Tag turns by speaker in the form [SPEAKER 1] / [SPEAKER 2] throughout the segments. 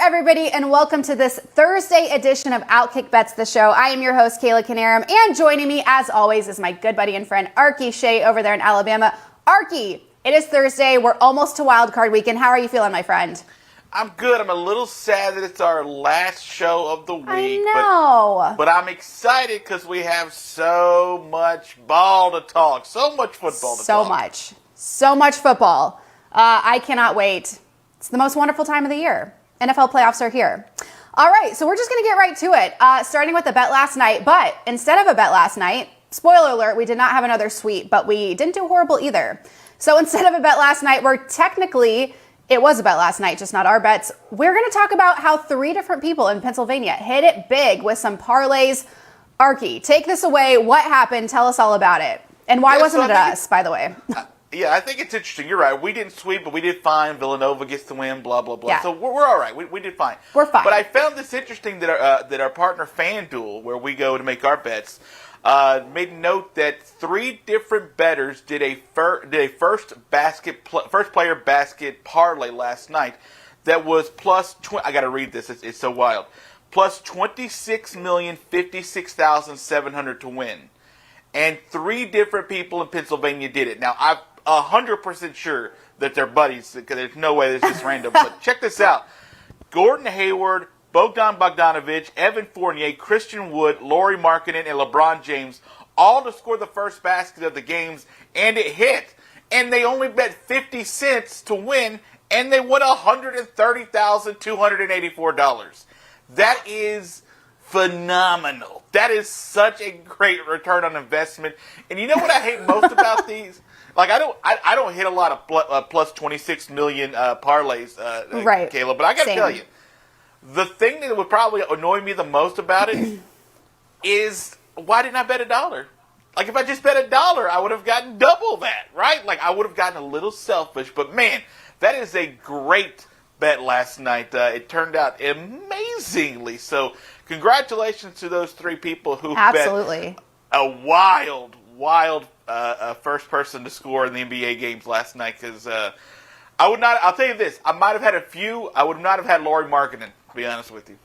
[SPEAKER 1] everybody, and welcome to this Thursday edition of OutKick Bets the Show. I am your host, Kayla Canarum, and joining me, as always, is my good buddy and friend, Arky Shea, over there in Alabama. Arky, it is Thursday. We're almost to Wild Card Weekend. How are you feeling, my friend?
[SPEAKER 2] I'm good. I'm a little sad that it's our last show of the week.
[SPEAKER 1] I know.
[SPEAKER 2] But I'm excited because we have so much ball to talk. So much football to talk.
[SPEAKER 1] So much football. I cannot wait. It's the most wonderful time of the year. NFL playoffs are here. All right, so we're just going to get right to it, starting with the bet last night. But instead of a bet last night, spoiler alert, we did not have another sweep, but we didn't do horrible either. So instead of a bet last night, it was a bet last night, just not our bets. We're going to talk about how 3 different people in Pennsylvania hit it big with some parlays. Arky, take this away. What happened? Tell us all about it. And why wasn't it us, by the way?
[SPEAKER 2] Yeah, I think it's interesting. You're right. We didn't sweep, but we did fine. Villanova gets the win, blah, blah, blah.
[SPEAKER 1] Yeah.
[SPEAKER 2] So we're all right. We did fine.
[SPEAKER 1] We're fine.
[SPEAKER 2] But I found this interesting that our partner FanDuel, where we go to make our bets, made note that 3 different bettors did a first player basket parlay last night that was plus. I got to read this. It's so wild. Plus 26,056,700 to win, and 3 different people in Pennsylvania did it. Now I'm 100% sure that they're buddies because there's no way this is just random. But check this out: Gordon Hayward, Bogdan Bogdanovic, Evan Fournier, Christian Wood, Lauri Markkanen, and LeBron James, all to score the first basket of the games, and it hit. And they only bet 50 cents to win, and they won $130,284. That is phenomenal. That is such a great return on investment. And you know what I hate most about these? Like, I don't hit a lot of plus 26 million parlays,
[SPEAKER 1] right,
[SPEAKER 2] Kayla, but I got to tell you, the thing that would probably annoy me the most about it is, why didn't I bet $1? Like, if I just bet $1, I would have gotten double that, right? Like, I would have gotten a little selfish, but man, that is a great bet last night. It turned out amazingly. So, congratulations to those 3 people who
[SPEAKER 1] absolutely
[SPEAKER 2] bet a wild first person to score in the NBA games last night. Because I would not. I'll tell you this: I might have had a few. I would not have had Lauri Markkanen, to be honest with you.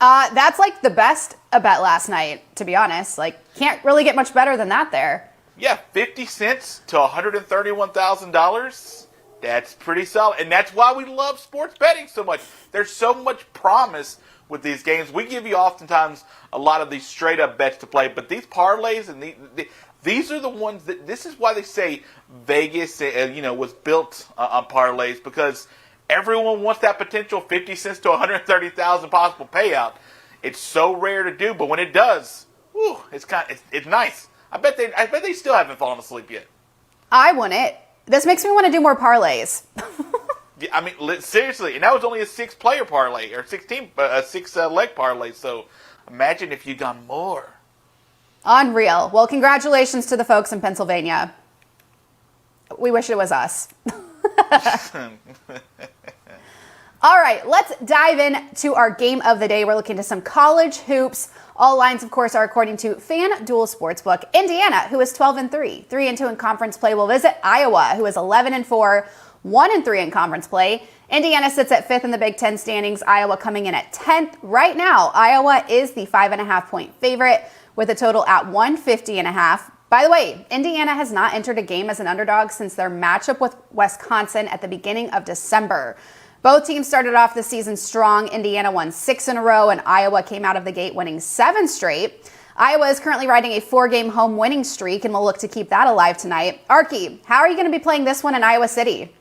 [SPEAKER 1] That's like the best a bet last night, to be honest. Like, can't really get much better than that there.
[SPEAKER 2] Yeah, 50 cents to $131,000. That's pretty solid. And that's why we love sports betting so much. There's so much promise with these games. We give you oftentimes a lot of these straight up bets to play, but these parlays and these are the ones that, this is why they say Vegas, was built on parlays, because everyone wants that potential 50 cents to 130,000 possible payout. It's so rare to do, but when it does, it's nice. I bet they still haven't fallen asleep yet.
[SPEAKER 1] I want it. This makes me want to do more parlays.
[SPEAKER 2] Yeah, I mean, seriously, and that was only a 6-player parlay or 6-leg parlay. So imagine if you got more.
[SPEAKER 1] Unreal. Well, congratulations to the folks in Pennsylvania. We wish it was us. All right, let's dive into our game of the day. We're looking to some college hoops. All lines, of course, are according to FanDuel Sportsbook. Indiana, who is 12-3, 3-2 in conference play, will visit Iowa, who is 11-4, 1-3 in conference play. Indiana sits at 5th in the Big Ten standings. Iowa coming in at 10th. Right now, Iowa is the 5.5-point favorite with a total at 150.5. By the way, Indiana has not entered a game as an underdog since their matchup with Wisconsin at the beginning of December. Both teams started off the season strong. Indiana won 6 in a row, and Iowa came out of the gate winning 7 straight. Iowa is currently riding a 4-game home winning streak, and will look to keep that alive tonight. Arky, how are you going to be playing this one in Iowa City?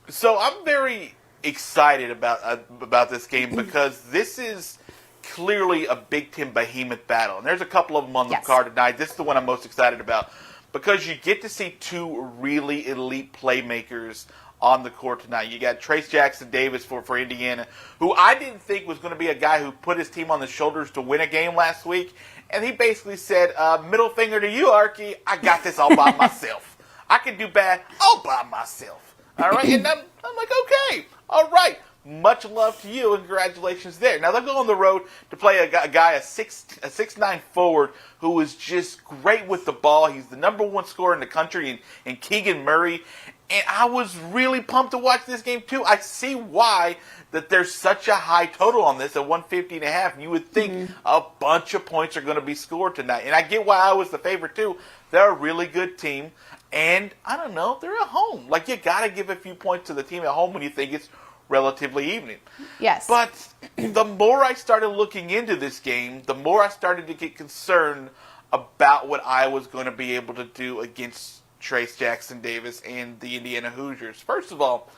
[SPEAKER 2] So I'm very excited about this game because this is clearly a Big Ten behemoth battle. And there's a couple of them on the card tonight. This is the one I'm most excited about because you get to see 2 really elite playmakers on the court tonight. You got Trace Jackson-Davis for Indiana, who I didn't think was going to be a guy who put his team on the shoulders to win a game last week. And he basically said, middle finger to you, Arky, I got this all by myself. I can do bad all by myself. All right? And I'm like, okay, all right. Much love to you and congratulations there. Now they'll go on the road to play a 6'9" forward who is just great with the ball. He's the number 1 scorer in the country in Keegan Murray. And I was really pumped to watch this game, too. I see why that there's such a high total on this at 150.5. You would think a bunch of points are going to be scored tonight. And I get why I was the favorite, too. They're a really good team. And, I don't know, they're at home. Like, you got to give a few points to the team at home when you think it's relatively even.
[SPEAKER 1] Yes.
[SPEAKER 2] But the more I started looking into this game, the more I started to get concerned about what I was going to be able to do against Trayce Jackson-Davis and the Indiana Hoosiers. First of all,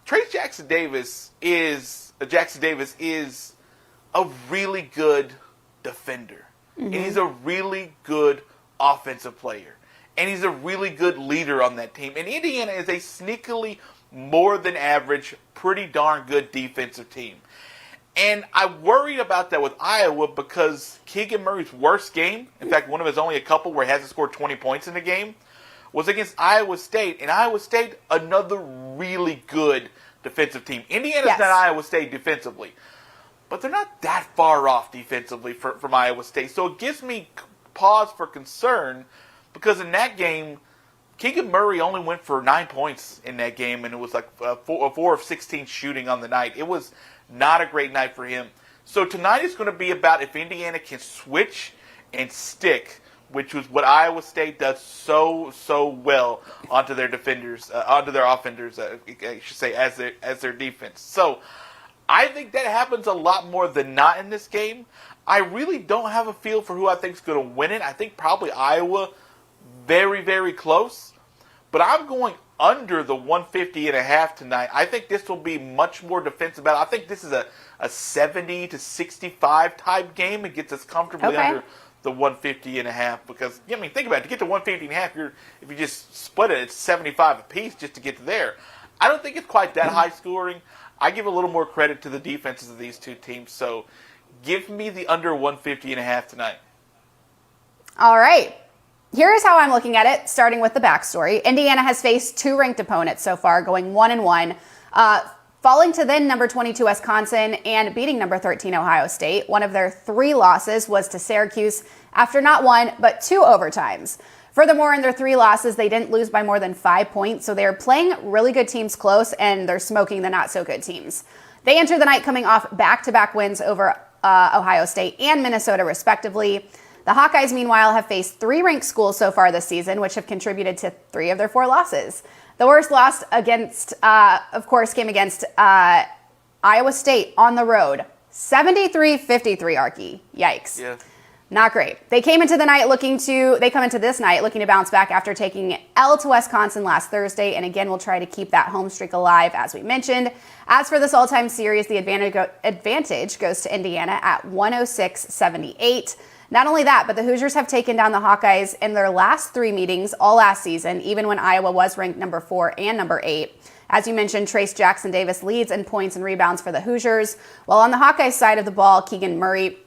[SPEAKER 2] Trayce Jackson-Davis is a really good defender. And he's a really good offensive player. And he's a really good leader on that team. And Indiana is a sneakily more than average, pretty darn good defensive team. And I worried about that with Iowa because Keegan Murray's worst game, in fact, one of his only a couple where he hasn't scored 20 points in the game, was against Iowa State. And Iowa State, another really good defensive team. Indiana's not Iowa State defensively, but they're not that far off defensively from Iowa State. So it gives me pause for concern because in that game, Keegan Murray only went for 9 points in that game, and it was like 4 of 16 shooting on the night. It was not a great night for him. So tonight is going to be about if Indiana can switch and stick, which was what Iowa State does so well onto their defenders, onto their offenders, I should say, as their defense. So I think that happens a lot more than not in this game. I really don't have a feel for who I think is going to win it. I think probably Iowa, very, very close. But I'm going under the 150.5 tonight. I think this will be much more defensive battle. I think this is a 70 to 65 type game. It gets us comfortably under the 150.5 because, I mean, think about it. To get to 150.5, if you just split it, it's 75 apiece just to get to there. I don't think it's quite that high scoring. I give a little more credit to the defenses of these two teams. So give me the under 150.5 tonight.
[SPEAKER 1] All right. Here's how I'm looking at it, starting with the backstory. Indiana has faced 2 ranked opponents so far, going 1-1, falling to then number 22 Wisconsin and beating number 13 Ohio State. One of their 3 losses was to Syracuse after not 1, but 2 overtimes. Furthermore, in their 3 losses, they didn't lose by more than 5 points, so they're playing really good teams close, and they're smoking the not-so-good teams. They enter the night coming off back-to-back wins over Ohio State and Minnesota, respectively. The Hawkeyes, meanwhile, have faced 3 ranked schools so far this season, which have contributed to 3 of their 4 losses. The worst loss against, of course, came against Iowa State on the road. 73-53, Arky. Yikes.
[SPEAKER 2] Yeah.
[SPEAKER 1] Not great. They come into this night looking to bounce back after taking L to Wisconsin last Thursday, and again, we'll try to keep that home streak alive, as we mentioned. As for this all-time series, the advantage goes to Indiana at 106-78. Not only that, but the Hoosiers have taken down the Hawkeyes in their last 3 meetings all last season, even when Iowa was ranked number 4 and number 8. As you mentioned, Trayce Jackson-Davis leads in points and rebounds for the Hoosiers, while on the Hawkeyes side of the ball, Keegan Murray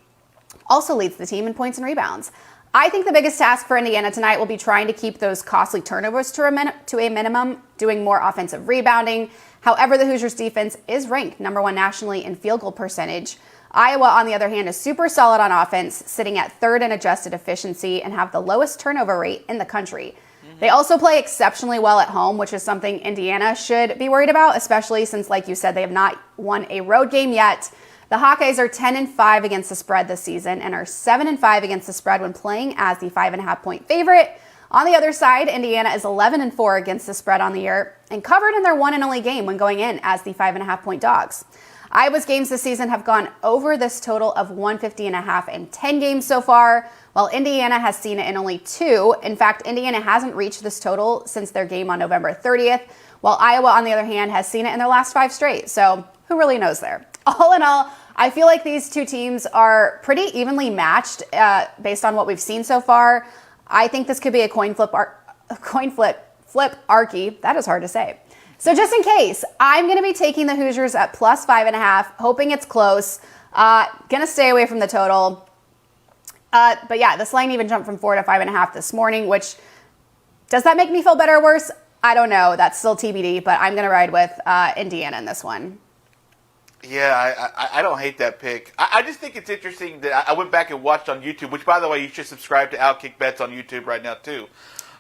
[SPEAKER 1] also leads the team in points and rebounds. I think the biggest task for Indiana tonight will be trying to keep those costly turnovers to a minimum, doing more offensive rebounding. However, the Hoosiers defense is ranked number 1 nationally in field goal percentage. Iowa, on the other hand, is super solid on offense, sitting at 3rd in adjusted efficiency and have the lowest turnover rate in the country. They also play exceptionally well at home, which is something Indiana should be worried about, especially since, like you said, they have not won a road game yet. The Hawkeyes are 10-5 against the spread this season and are 7-5 against the spread when playing as the 5.5-point favorite. On the other side, Indiana is 11-4 against the spread on the year and covered in their one and only game when going in as the 5.5-point dogs. Iowa's games this season have gone over this total of 150.5 in 10 games so far, while Indiana has seen it in only 2. In fact, Indiana hasn't reached this total since their game on November 30th, while Iowa, on the other hand, has seen it in their last 5 straight. So who really knows there? All in all, I feel like these two teams are pretty evenly matched based on what we've seen so far. I think this could be a coin flip Arky. That is hard to say. So just in case, I'm going to be taking the Hoosiers at plus 5.5, hoping it's close. Going to stay away from the total. But yeah, this line even jumped from 4 to 5.5 this morning, which, does that make me feel better or worse? I don't know. That's still TBD, but I'm going to ride with Indiana in this one.
[SPEAKER 2] Yeah, I don't hate that pick. I just think it's interesting that I went back and watched on YouTube, which, by the way, you should subscribe to OutKick Bets on YouTube right now, too.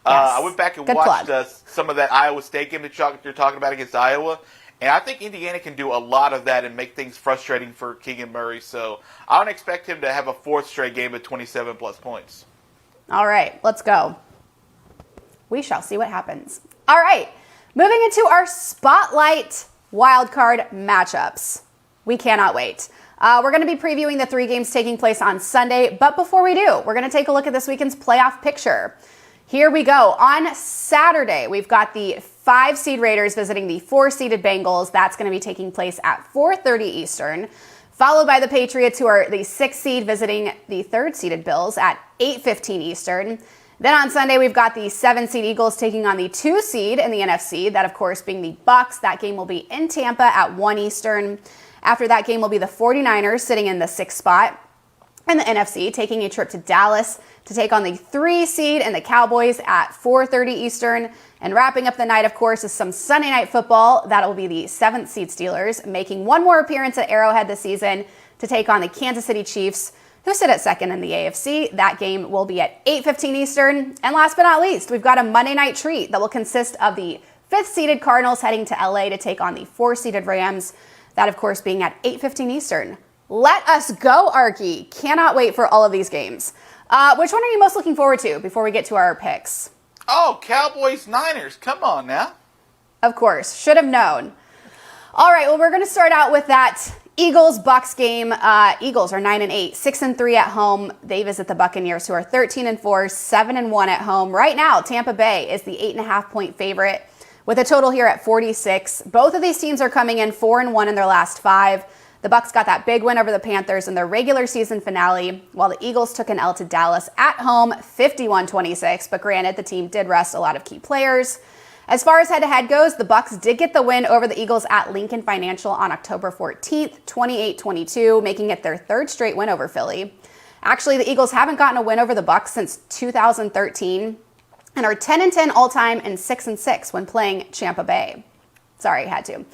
[SPEAKER 2] I went back and
[SPEAKER 1] Good
[SPEAKER 2] watched
[SPEAKER 1] plug.
[SPEAKER 2] some of that Iowa State game that you're talking about against Iowa. And I think Indiana can do a lot of that and make things frustrating for Keegan Murray. So I don't expect him to have a fourth straight game of 27-plus points.
[SPEAKER 1] All right, let's go. We shall see what happens. All right, moving into our Spotlight wildcard matchups. We cannot wait. We're going to be previewing the 3 games taking place on Sunday. But before we do, we're going to take a look at this weekend's playoff picture. Here we go. On Saturday, we've got the 5-seed Raiders visiting the 4-seeded Bengals. That's going to be taking place at 4:30 Eastern, followed by the Patriots, who are the 6th seed, visiting the 3rd-seeded Bills at 8:15 Eastern. Then on Sunday, we've got the 7-seed Eagles taking on the 2-seed in the NFC, that of course being the Bucs. That game will be in Tampa at 1 Eastern. After that game will be the 49ers sitting in the 6th spot in the NFC, taking a trip to Dallas to take on the 3-seed and the Cowboys at 4:30 Eastern. And wrapping up the night, of course, is some Sunday night football. That will be the 7th-seed Steelers, making one more appearance at Arrowhead this season to take on the Kansas City Chiefs, who sit at 2nd in the AFC. That game will be at 8:15 Eastern. And last but not least, we've got a Monday night treat that will consist of the 5th-seeded Cardinals heading to LA to take on the 4-seeded Rams. That, of course, being at 8:15 Eastern. Let us go, Arky. Cannot wait for all of these games. Which one are you most looking forward to before we get to our picks?
[SPEAKER 2] Oh, Cowboys-Niners. Come on now.
[SPEAKER 1] Of course. Should have known. All right, well, we're going to start out with that Eagles-Bucs game. Eagles are 9-8, 6-3 at home. They visit the Buccaneers, who are 13-4, 7-1 at home. Right now, Tampa Bay is the 8.5-point favorite with a total here at 46. Both of these teams are coming in 4-1 in their last 5. The Bucs got that big win over the Panthers in their regular season finale, while the Eagles took an L to Dallas at home, 51-26. But granted, the team did rest a lot of key players. As far as head-to-head goes, the Bucs did get the win over the Eagles at Lincoln Financial on October 14th, 28-22, making it their 3rd straight win over Philly. Actually, the Eagles haven't gotten a win over the Bucs since 2013 and are 10-10 all-time and 6-6 when playing Tampa Bay. Sorry, had to.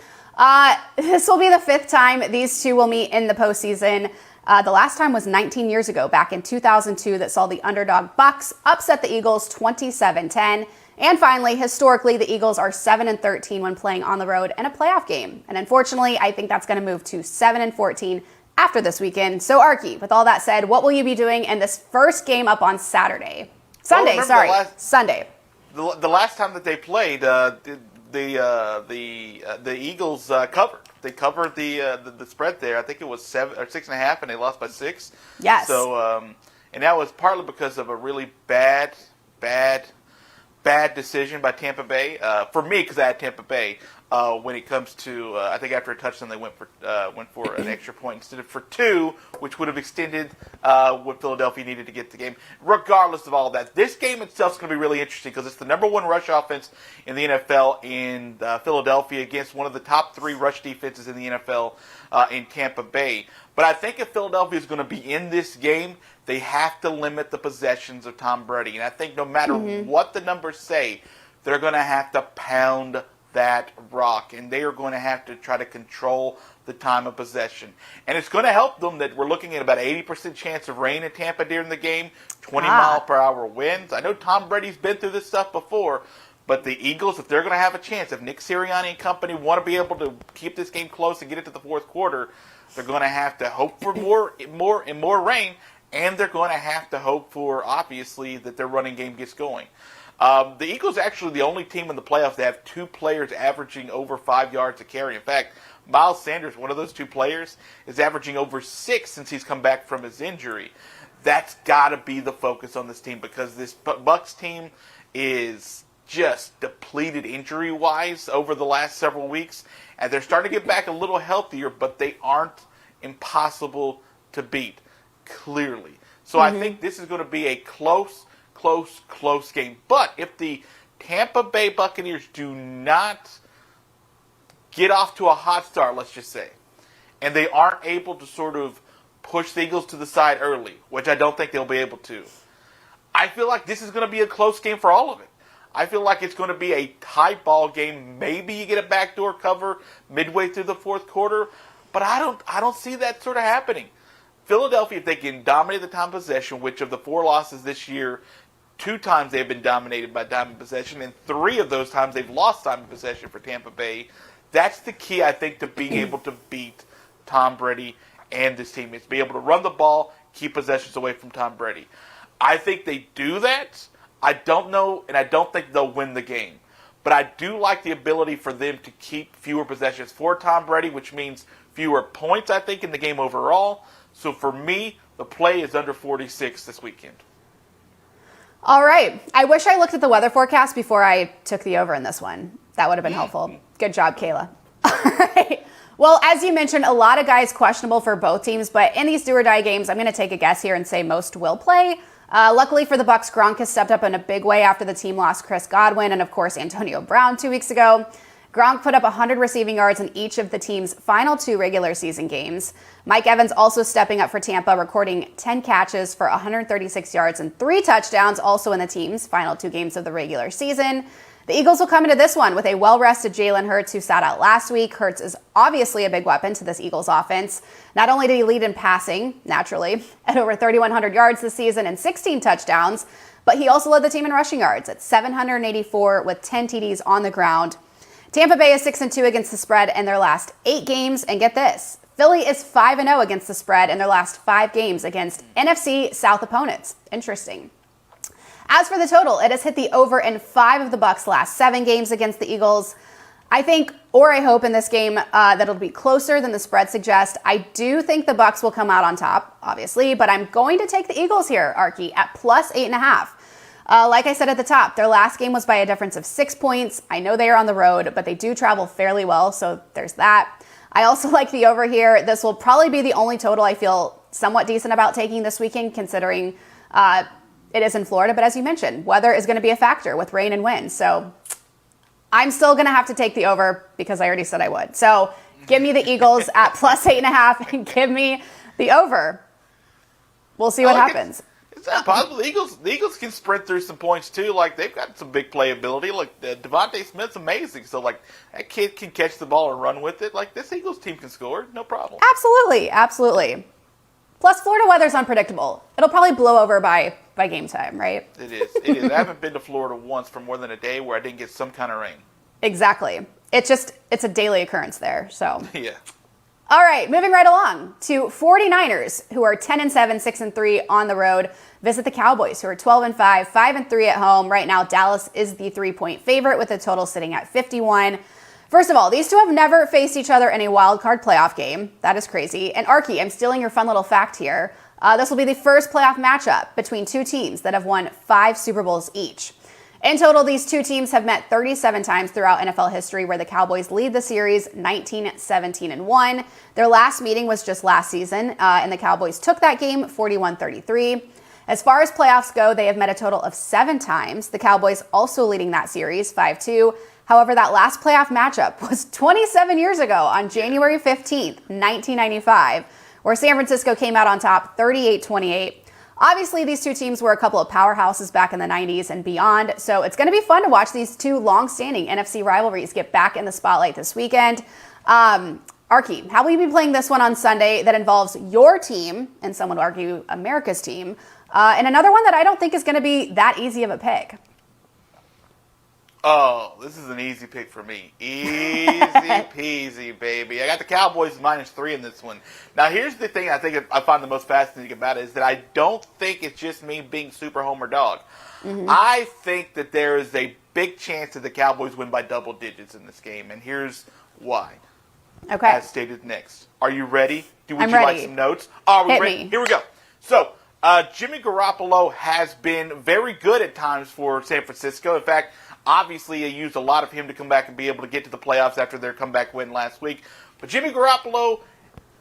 [SPEAKER 1] This will be the 5th time these two will meet in the postseason. The last time was 19 years ago, back in 2002, that saw the underdog Bucs upset the Eagles 27-10. And finally, historically, the Eagles are 7-13 when playing on the road in a playoff game. And unfortunately, I think that's going to move to 7-14 after this weekend. So, Arky, with all that said, what will you be doing in this first game up on Sunday? Sunday.
[SPEAKER 2] The last time that they played, the Eagles covered. They covered the spread there. I think it was 7 or 6.5, and they lost by 6.
[SPEAKER 1] Yes.
[SPEAKER 2] So, and that was partly because of a really bad decision by Tampa Bay. For me, because I had Tampa Bay. When it comes to, I think after a touchdown they went for an extra point instead of for 2, which would have extended what Philadelphia needed to get the game. Regardless of all that, this game itself is going to be really interesting because it's the number 1 rush offense in the NFL in Philadelphia against one of the top 3 rush defenses in the NFL in Tampa Bay. But I think if Philadelphia is going to be in this game, they have to limit the possessions of Tom Brady. And I think no matter what the numbers say, they're going to have to pound that rock, and they are going to have to try to control the time of possession. And it's going to help them that we're looking at about 80% chance of rain in Tampa during the game, 20-mile-per-hour winds. I know Tom Brady's been through this stuff before, but the Eagles, if they're going to have a chance, if Nick Sirianni and company want to be able to keep this game close and get it to the 4th quarter, they're going to have to hope for more rain, and they're going to have to hope for, obviously, that their running game gets going. The Eagles are actually the only team in the playoffs that have 2 players averaging over 5 yards a carry. In fact, Miles Sanders, one of those 2 players, is averaging over 6 since he's come back from his injury. That's got to be the focus on this team because this Bucs team is just depleted injury-wise over the last several weeks, and they're starting to get back a little healthier, but they aren't impossible to beat, clearly. So I think this is going to be a close game. But if the Tampa Bay Buccaneers do not get off to a hot start, let's just say, and they aren't able to sort of push the Eagles to the side early, which I don't think they'll be able to, I feel like this is going to be a close game for all of it. I feel like it's going to be a tight ball game. Maybe you get a backdoor cover midway through the 4th quarter, but I don't see that sort of happening. Philadelphia, if they can dominate the time possession, which of the 4 losses this year, 2 times they've been dominated by time of possession, and 3 of those times they've lost time of possession for Tampa Bay. That's the key, I think, to being able to beat Tom Brady and this team, is be able to run the ball, keep possessions away from Tom Brady. I think they do that. I don't know, and I don't think they'll win the game. But I do like the ability for them to keep fewer possessions for Tom Brady, which means fewer points, I think, in the game overall. So for me, the play is under 46 this weekend.
[SPEAKER 1] All right. I wish I looked at the weather forecast before I took the over in this one. That would have been helpful. Good job, Kayla. All right. Well, as you mentioned, a lot of guys questionable for both teams, but in these do-or-die games, I'm going to take a guess here and say most will play. Luckily for the Bucs, Gronk has stepped up in a big way after the team lost Chris Godwin and, of course, Antonio Brown 2 weeks ago. Gronk put up 100 receiving yards in each of the team's final 2 regular season games. Mike Evans also stepping up for Tampa, recording 10 catches for 136 yards and 3 touchdowns, also in the team's final 2 games of the regular season. The Eagles will come into this one with a well-rested Jalen Hurts, who sat out last week. Hurts is obviously a big weapon to this Eagles offense. Not only did he lead in passing, naturally, at over 3,100 yards this season and 16 touchdowns, but he also led the team in rushing yards at 784 with 10 TDs on the ground. Tampa Bay is 6-2 against the spread in their last 8 games, and get this, Philly is 5-0 against the spread in their last 5 games against NFC South opponents. Interesting. As for the total, it has hit the over in 5 of the Bucs' last 7 games against the Eagles. I think, or I hope in this game, that it'll be closer than the spread suggests. I do think the Bucs will come out on top, obviously, but I'm going to take the Eagles here, Arky, at plus 8.5. Like I said at the top, their last game was by a difference of 6 points. I know they are on the road, but they do travel fairly well, so there's that. I also like the over here. This will probably be the only total I feel somewhat decent about taking this weekend, considering it is in Florida. But as you mentioned, weather is going to be a factor with rain and wind. So I'm still going to have to take the over because I already said I would. So give me the Eagles at plus 8.5 and give me the over. We'll see what happens.
[SPEAKER 2] It's not possible. The Eagles can sprint through some points too. Like, they've got some big playability. Like, Devontae Smith's amazing. So, like, that kid can catch the ball and run with it. Like, this Eagles team can score, no problem.
[SPEAKER 1] Absolutely, absolutely. Plus, Florida weather's unpredictable. It'll probably blow over by game time, right?
[SPEAKER 2] It is. I haven't been to Florida once for more than a day where I didn't get some kind of rain.
[SPEAKER 1] Exactly. It's a daily occurrence there. So
[SPEAKER 2] yeah.
[SPEAKER 1] All right, moving right along to 49ers, who are 10-7, 6-3 on the road. Visit the Cowboys, who are 12-5, 5-3 at home. Right now, Dallas is the 3-point favorite with the total sitting at 51. First of all, these two have never faced each other in a wild card playoff game. That is crazy. And Arky, I'm stealing your fun little fact here. This will be the first playoff matchup between two teams that have won 5 Super Bowls each. In total, these two teams have met 37 times throughout NFL history, where the Cowboys lead the series 19-17-1. Their last meeting was just last season, and the Cowboys took that game 41-33. As far as playoffs go, they have met a total of 7 times. The Cowboys also leading that series 5-2. However, that last playoff matchup was 27 years ago on January 15th, 1995, where San Francisco came out on top 38-28. Obviously, these two teams were a couple of powerhouses back in the 90s and beyond, so it's going to be fun to watch these two long-standing NFC rivalries get back in the spotlight this weekend. Arky, how will you be playing this one on Sunday that involves your team, and some would argue America's team, and another one that I don't think is going to be that easy of a pick?
[SPEAKER 2] Oh, this is an easy pick for me. Easy peasy, baby. I got the Cowboys -3 in this one. Now, here's the thing I think I find the most fascinating about it is that I don't think it's just me being super homer dog. Mm-hmm. I think that there is a big chance that the Cowboys win by double digits in this game, and here's why.
[SPEAKER 1] Okay.
[SPEAKER 2] As stated next. Are you ready?
[SPEAKER 1] I'm
[SPEAKER 2] ready.
[SPEAKER 1] ready.
[SPEAKER 2] Like some notes? Are we
[SPEAKER 1] Hit
[SPEAKER 2] ready?
[SPEAKER 1] me.
[SPEAKER 2] Here we go. So, Jimmy Garoppolo has been very good at times for San Francisco. In fact, obviously, they used a lot of him to come back and be able to get to the playoffs after their comeback win last week. But Jimmy Garoppolo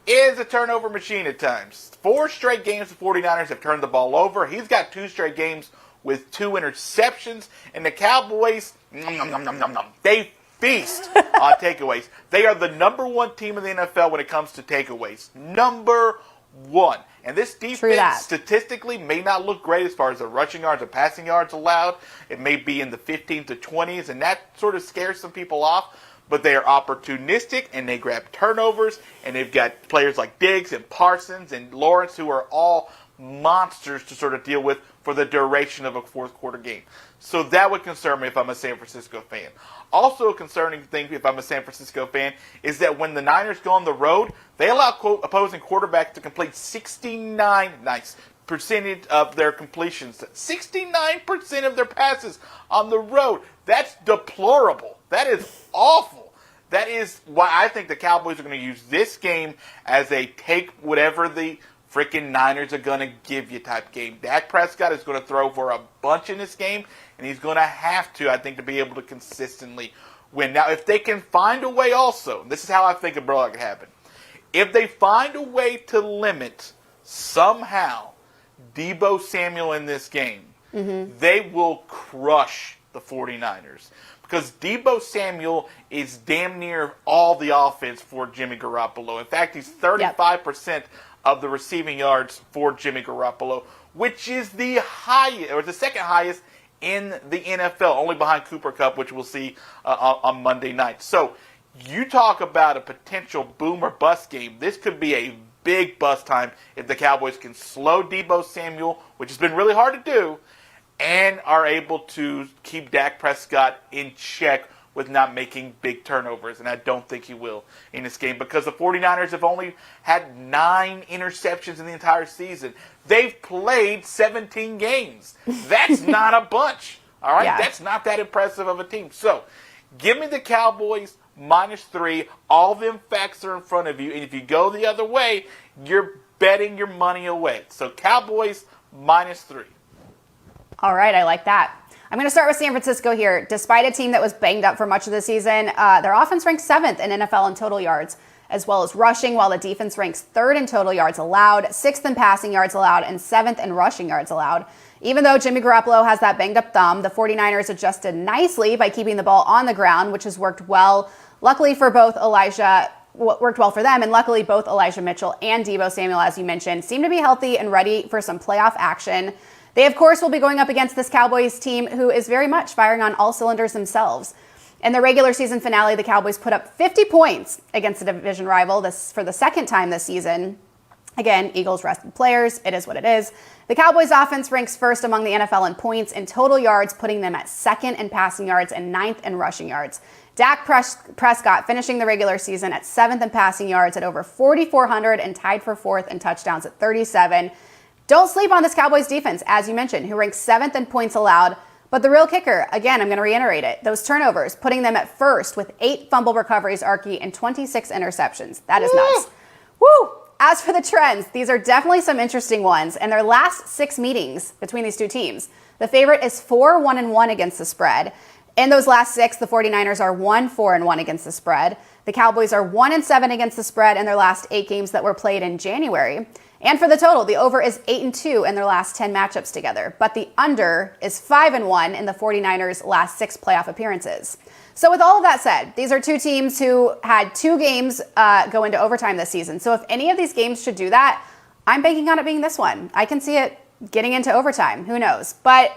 [SPEAKER 2] is a turnover machine at times. 4 straight games the 49ers have turned the ball over. He's got 2 straight games with 2 interceptions. And the Cowboys, they feast on takeaways. They are the number 1 team in the NFL when it comes to takeaways. Number 1. And this defense statistically may not look great as far as the rushing yards or passing yards allowed. It may be in the 15 to 20s, and that sort of scares some people off. But they are opportunistic, and they grab turnovers, and they've got players like Diggs and Parsons and Lawrence who are all monsters to sort of deal with for the duration of a fourth quarter game. So that would concern me if I'm a San Francisco fan. Also a concerning thing if I'm a San Francisco fan is that when the Niners go on the road, they allow opposing quarterbacks to complete 69% of their completions. 69% of their passes on the road. That's deplorable. That is awful. That is why I think the Cowboys are going to use this game as a take whatever the freaking Niners are going to give you type game. Dak Prescott is going to throw for a bunch in this game, and he's going to have to, I think, to be able to consistently win. Now, if they can find a way also, this is how I think it could happen. If they find a way to limit somehow Deebo Samuel in this game, they will crush the 49ers. Because Deebo Samuel is damn near all the offense for Jimmy Garoppolo. In fact, he's 35% of the receiving yards for Jimmy Garoppolo, which is the highest, or the second highest in the NFL, only behind Cooper Kupp, which we'll see on Monday night. So you talk about a potential boom or bust game. This could be a big bust time if the Cowboys can slow Deebo Samuel, which has been really hard to do, and are able to keep Dak Prescott in check with not making big turnovers. And I don't think he will in this game because the 49ers have only had 9 interceptions in the entire season. They've played 17 games. That's not a bunch. All right? Yeah. That's not that impressive of a team. So give me the Cowboys -3. All them facts are in front of you. And if you go the other way, you're betting your money away. So Cowboys -3.
[SPEAKER 1] All right, I like that. I'm going to start with San Francisco here. Despite a team that was banged up for much of the season, their offense ranks 7th in NFL in total yards, as well as rushing, while the defense ranks 3rd in total yards allowed, 6th in passing yards allowed, and 7th in rushing yards allowed. Even though Jimmy Garoppolo has that banged up thumb, the 49ers adjusted nicely by keeping the ball on the ground, which has worked well. Luckily for both worked well for them, and luckily both Elijah Mitchell and Deebo Samuel, as you mentioned, seem to be healthy and ready for some playoff action. They, of course, will be going up against this Cowboys team who is very much firing on all cylinders themselves. In the regular season finale, the Cowboys put up 50 points against a division rival this for the second time this season. Again, Eagles rested players. It is what it is. The Cowboys offense ranks 1st among the NFL in points and total yards, putting them at 2nd in passing yards and 9th in rushing yards. Dak Prescott finishing the regular season at 7th in passing yards at over 4,400 and tied for 4th in touchdowns at 37. Don't sleep on this Cowboys defense, as you mentioned, who ranks 7th in points allowed. But the real kicker, again, I'm going to reiterate it, those turnovers, putting them at 1st with 8 fumble recoveries, Arky, and 26 interceptions. That is nuts. Woo! As for the trends, these are definitely some interesting ones. And their last 6 meetings between these two teams, the favorite is 4-1-1 against the spread. In those last 6, the 49ers are 1-4-1 against the spread. The Cowboys are 1-7 against the spread in their last 8 games that were played in January. And for the total, the over is 8-2 in their last 10 matchups together. But the under is 5-1 in the 49ers' last 6 playoff appearances. So with all of that said, these are two teams who had 2 games go into overtime this season. So if any of these games should do that, I'm banking on it being this one. I can see it getting into overtime. Who knows? But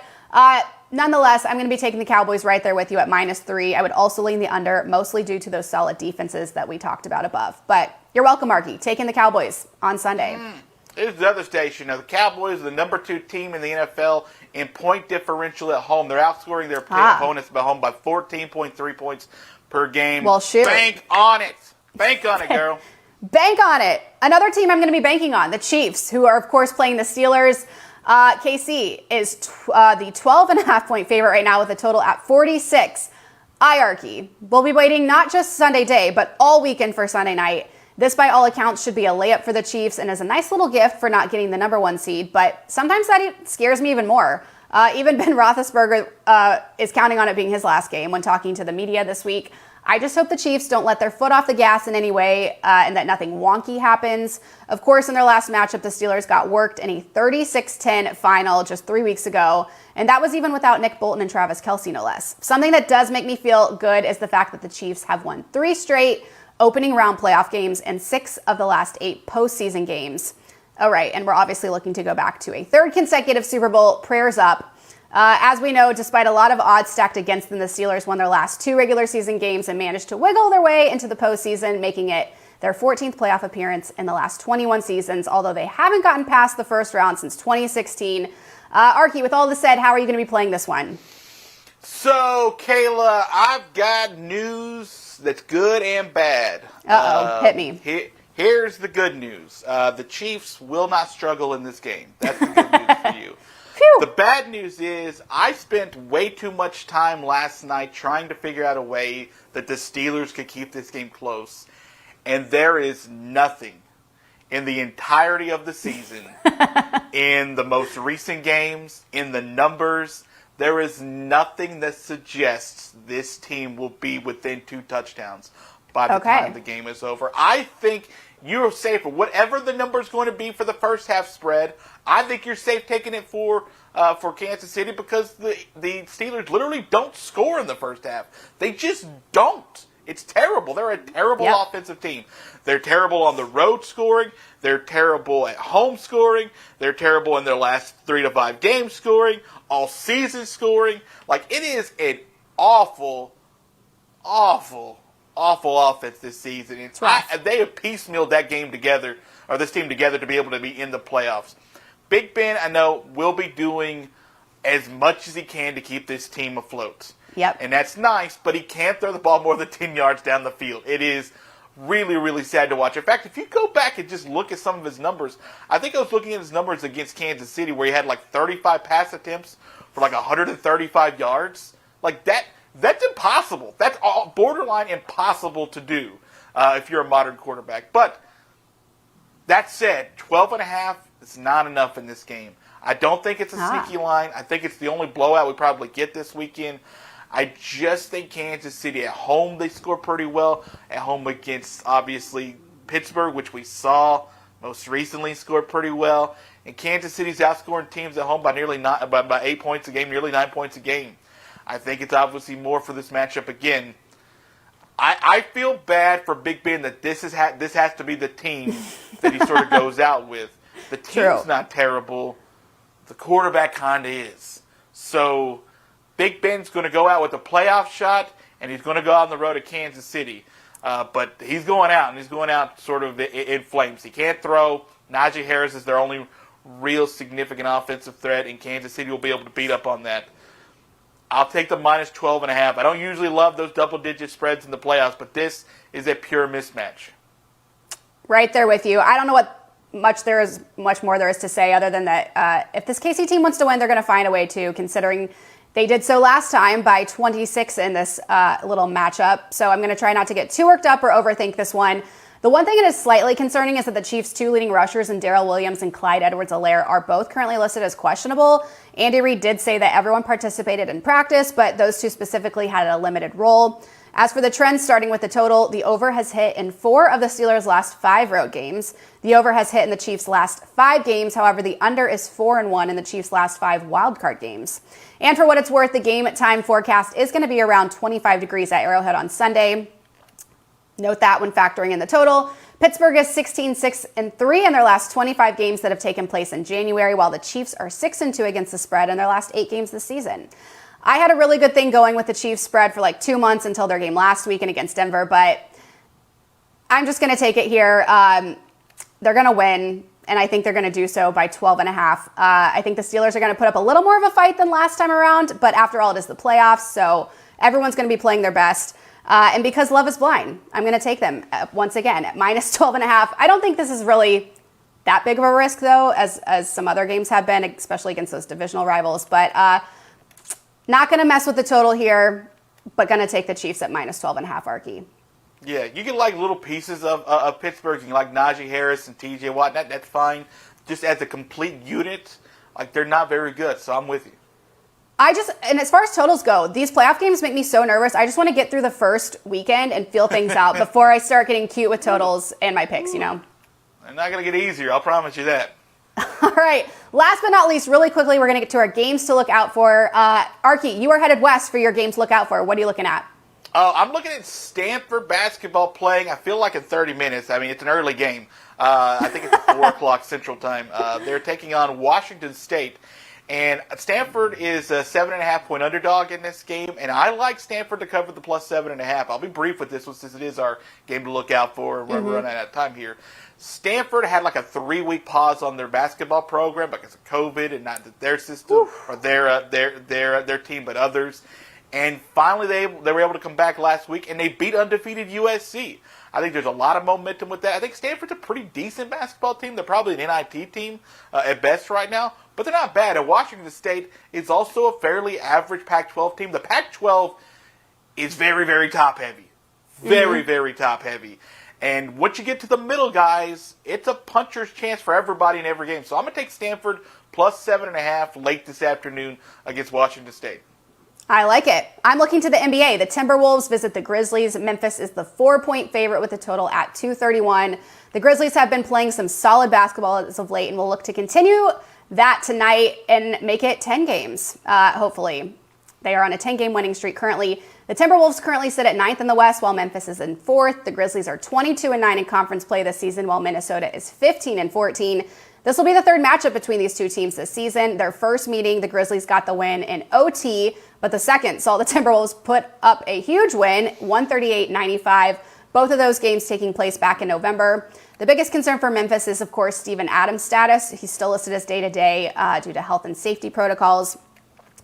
[SPEAKER 1] nonetheless, I'm going to be taking the Cowboys right there with you at -3. I would also lean the under, mostly due to those solid defenses that we talked about above. But you're welcome, Arky. Taking the Cowboys on Sunday.
[SPEAKER 2] Here's the other station. Now, the Cowboys are the number 2 team in the NFL in point differential at home. They're outscoring their opponents at home by 14.3 points per game.
[SPEAKER 1] Well, shoot.
[SPEAKER 2] Bank on it. Bank on it, girl.
[SPEAKER 1] Bank on it. Another team I'm going to be banking on, the Chiefs, who are, of course, playing the Steelers. KC is the 12.5-point favorite right now with a total at 46. Arky, we'll be waiting not just Sunday day, but all weekend for Sunday night. This, by all accounts, should be a layup for the Chiefs and is a nice little gift for not getting the number 1 seed. But sometimes that scares me even more. Even Ben Roethlisberger is counting on it being his last game when talking to the media this week. I just hope the Chiefs don't let their foot off the gas in any way and that nothing wonky happens. Of course, in their last matchup, the Steelers got worked in a 36-10 final just 3 weeks ago. And that was even without Nick Bolton and Travis Kelce, no less. Something that does make me feel good is the fact that the Chiefs have won 3 straight opening round playoff games and 6 of the last 8 postseason games. All right, and we're obviously looking to go back to a 3rd consecutive Super Bowl. Prayers up. As we know, despite a lot of odds stacked against them, the Steelers won their last 2 regular season games and managed to wiggle their way into the postseason, making it their 14th playoff appearance in the last 21 seasons, although they haven't gotten past the first round since 2016. Arky, with all this said, how are you going to be playing this one?
[SPEAKER 2] So, Kayla, I've got news that's good and bad.
[SPEAKER 1] Hit me.
[SPEAKER 2] Here's the good news. The Chiefs will not struggle in this game. That's the good news for you.
[SPEAKER 1] Phew.
[SPEAKER 2] The bad news is I spent way too much time last night trying to figure out a way that the Steelers could keep this game close. And there is nothing in the entirety of the season, in the most recent games, in the numbers, there is nothing that suggests this team will be within 2 touchdowns by the time the game is over. I think you're safe. Whatever the number is going to be for the first half spread, I think you're safe taking it for Kansas City because the Steelers literally don't score in the first half. They just don't. It's terrible. They're a terrible offensive team. They're terrible on the road scoring. They're terrible at home scoring. They're terrible in their last 3 to 5 games scoring, all season scoring. Like, it is an awful, awful, awful offense this season. They have piecemealed that game together, or this team together, to be able to be in the playoffs. Big Ben, I know, will be doing as much as he can to keep this team afloat.
[SPEAKER 1] Yep.
[SPEAKER 2] And that's nice, but he can't throw the ball more than 10 yards down the field. It is really, really sad to watch. In fact, if you go back and just look at some of his numbers, I think I was looking at his numbers against Kansas City where he had like 35 pass attempts for like 135 yards. Like that's impossible. That's all borderline impossible to do if you're a modern quarterback. But that said, 12.5 is not enough in this game. I don't think it's a sneaky line. I think it's the only blowout we probably get this weekend. I just think Kansas City at home, they score pretty well. At home against, obviously, Pittsburgh, which we saw most recently scored pretty well. And Kansas City's outscoring teams at home by by 8 points a game, nearly 9 points a game. I think it's obviously more for this matchup again. I feel bad for Big Ben that this has to be the team that he sort of goes out with. The team's not terrible. The quarterback kind of is. So Big Ben's going to go out with a playoff shot, and he's going to go out on the road to Kansas City. But he's going out, and he's going out sort of in flames. He can't throw. Najee Harris is their only real significant offensive threat, and Kansas City will be able to beat up on that. I'll take the minus 12.5. I don't usually love those double-digit spreads in the playoffs, but this is a pure mismatch.
[SPEAKER 1] Right there with you. I don't know what much more there is to say other than that if this KC team wants to win, they're going to find a way to, considering they did so last time by 26 in this little matchup. So I'm going to try not to get too worked up or overthink this one. The one thing that is slightly concerning is that the Chiefs' 2 leading rushers in Darrell Williams and Clyde Edwards-Helaire are both currently listed as questionable. Andy Reid did say that everyone participated in practice, but those 2 specifically had a limited role. As for the trends, starting with the total, the over has hit in 4 of the Steelers' last 5 road games. The over has hit in the Chiefs' last 5 games. However, the under is 4-1 in the Chiefs' last 5 wildcard games. And for what it's worth, the game time forecast is going to be around 25 degrees at Arrowhead on Sunday. Note that when factoring in the total. Pittsburgh is 16-6-3 in their last 25 games that have taken place in January, while the Chiefs are 6-2 against the spread in their last 8 games this season. I had a really good thing going with the Chiefs spread for like 2 months until their game last weekend against Denver, but I'm just going to take it here. They're going to win, and I think they're going to do so by 12.5. I think the Steelers are going to put up a little more of a fight than last time around, but after all, it is the playoffs, so everyone's going to be playing their best. And because love is blind, I'm going to take them once again at minus 12.5. I don't think this is really that big of a risk, though, as some other games have been, especially against those divisional rivals. But not going to mess with the total here, but going to take the Chiefs at minus 12.5, Arky.
[SPEAKER 2] Yeah, you can like little pieces of Pittsburgh. You can like Najee Harris and T.J. Watt. That's fine. Just as a complete unit, like they're not very good. So I'm with you.
[SPEAKER 1] And as far as totals go, these playoff games make me so nervous. I just want to get through the first weekend and feel things out before I start getting cute with totals and my picks, you know?
[SPEAKER 2] They're not going to get easier. I'll promise you that.
[SPEAKER 1] All right. Last but not least, really quickly, we're going to get to our games to look out for. Arky, you are headed west for your games to look out for. What are you looking at?
[SPEAKER 2] I'm looking at Stanford basketball playing, I feel like in 30 minutes. I mean, it's an early game. I think it's at 4 o'clock Central Time. They're taking on Washington State. And Stanford is a 7.5-point underdog in this game, and I like Stanford to cover the plus 7.5. I'll be brief with this one since it is our game to look out for, and we're running out of time here. Stanford had like a 3-week pause on their basketball program because of COVID and not their system or their team, but others. And finally, they were able to come back last week, and they beat undefeated USC. I think there's a lot of momentum with that. I think Stanford's a pretty decent basketball team. They're probably an NIT team at best right now, but they're not bad. And Washington State is also a fairly average Pac-12 team. The Pac-12 is very, very top-heavy. Very, very top-heavy. And once you get to the middle, guys, it's a puncher's chance for everybody in every game. So I'm going to take Stanford plus 7.5 late this afternoon against Washington State.
[SPEAKER 1] I like it. I'm looking to the NBA. The Timberwolves visit the Grizzlies. Memphis is the 4-point favorite with a total at 231. The Grizzlies have been playing some solid basketball as of late, and will look to continue that tonight and make it 10 games, hopefully. They are on a 10-game winning streak currently. The Timberwolves currently sit at 9th in the West, while Memphis is in 4th. The Grizzlies are 22-9 in conference play this season, while Minnesota is 15-14. This will be the third matchup between these two teams this season. Their first meeting, the Grizzlies got the win in OT, but the second saw the Timberwolves put up a huge win, 138-95. Both of those games taking place back in November. The biggest concern for Memphis is, of course, Steven Adams' status. He's still listed as day-to-day due to health and safety protocols.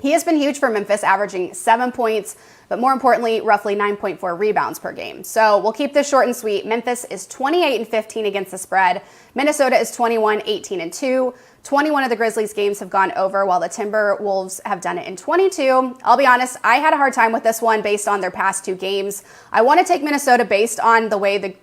[SPEAKER 1] He has been huge for Memphis, averaging 7 points, but more importantly, roughly 9.4 rebounds per game. So we'll keep this short and sweet. Memphis is 28-15 against the spread. Minnesota is 21-18-2. 21 of the Grizzlies games have gone over, while the Timberwolves have done it in 22. I'll be honest, I had a hard time with this one based on their past two games. I want to take Minnesota based on the way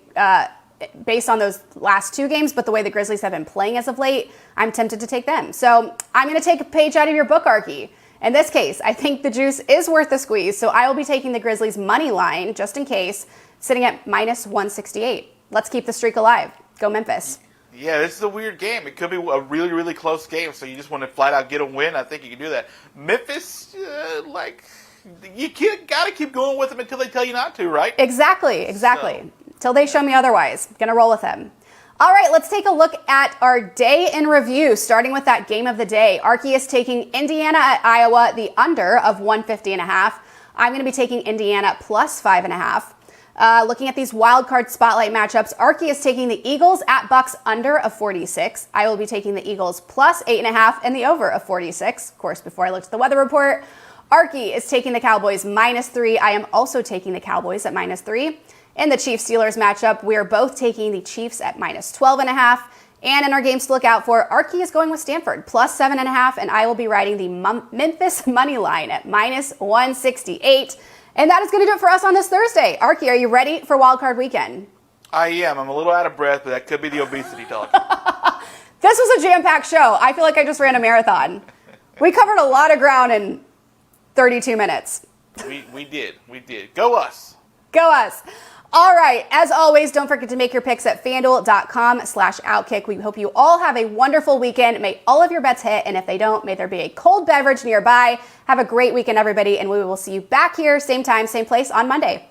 [SPEAKER 1] based on those last two games, but the way the Grizzlies have been playing as of late, I'm tempted to take them. So I'm going to take a page out of your book, Arky. In this case, I think the juice is worth the squeeze, so I will be taking the Grizzlies' money line, just in case, sitting at minus 168. Let's keep the streak alive. Go Memphis.
[SPEAKER 2] Yeah, this is a weird game. It could be a really, really close game, so you just want to flat out get a win. I think you can do that. Memphis, you got to keep going with them until they tell you not to, right?
[SPEAKER 1] Exactly. Till they show me otherwise. Gonna roll with them. All right, let's take a look at our day in review, starting with that game of the day. Arky is taking Indiana at Iowa, the under of 150.5. I'm going to be taking Indiana plus 5.5. Looking at these wild card spotlight matchups, Arky is taking the Eagles at Bucks under of 46. I will be taking the Eagles plus 8.5 and the over of 46. Of course, before I looked at the weather report, Arky is taking the Cowboys minus 3. I am also taking the Cowboys at minus 3. In the Chiefs-Steelers matchup, we are both taking the Chiefs at minus 12.5. And in our games to look out for, Arky is going with Stanford plus 7.5, and I will be riding the Memphis money line at minus 168. And that is going to do it for us on this Thursday. Arky, are you ready for Wild Card Weekend?
[SPEAKER 2] I am. I'm a little out of breath, but that could be the obesity talking.
[SPEAKER 1] This was a jam-packed show. I feel like I just ran a marathon. We covered a lot of ground in 32 minutes.
[SPEAKER 2] We did. Go us.
[SPEAKER 1] Go us. All right. As always, don't forget to make your picks at FanDuel.com/OutKick. We hope you all have a wonderful weekend. May all of your bets hit. And if they don't, may there be a cold beverage nearby. Have a great weekend, everybody. And we will see you back here, same time, same place on Monday.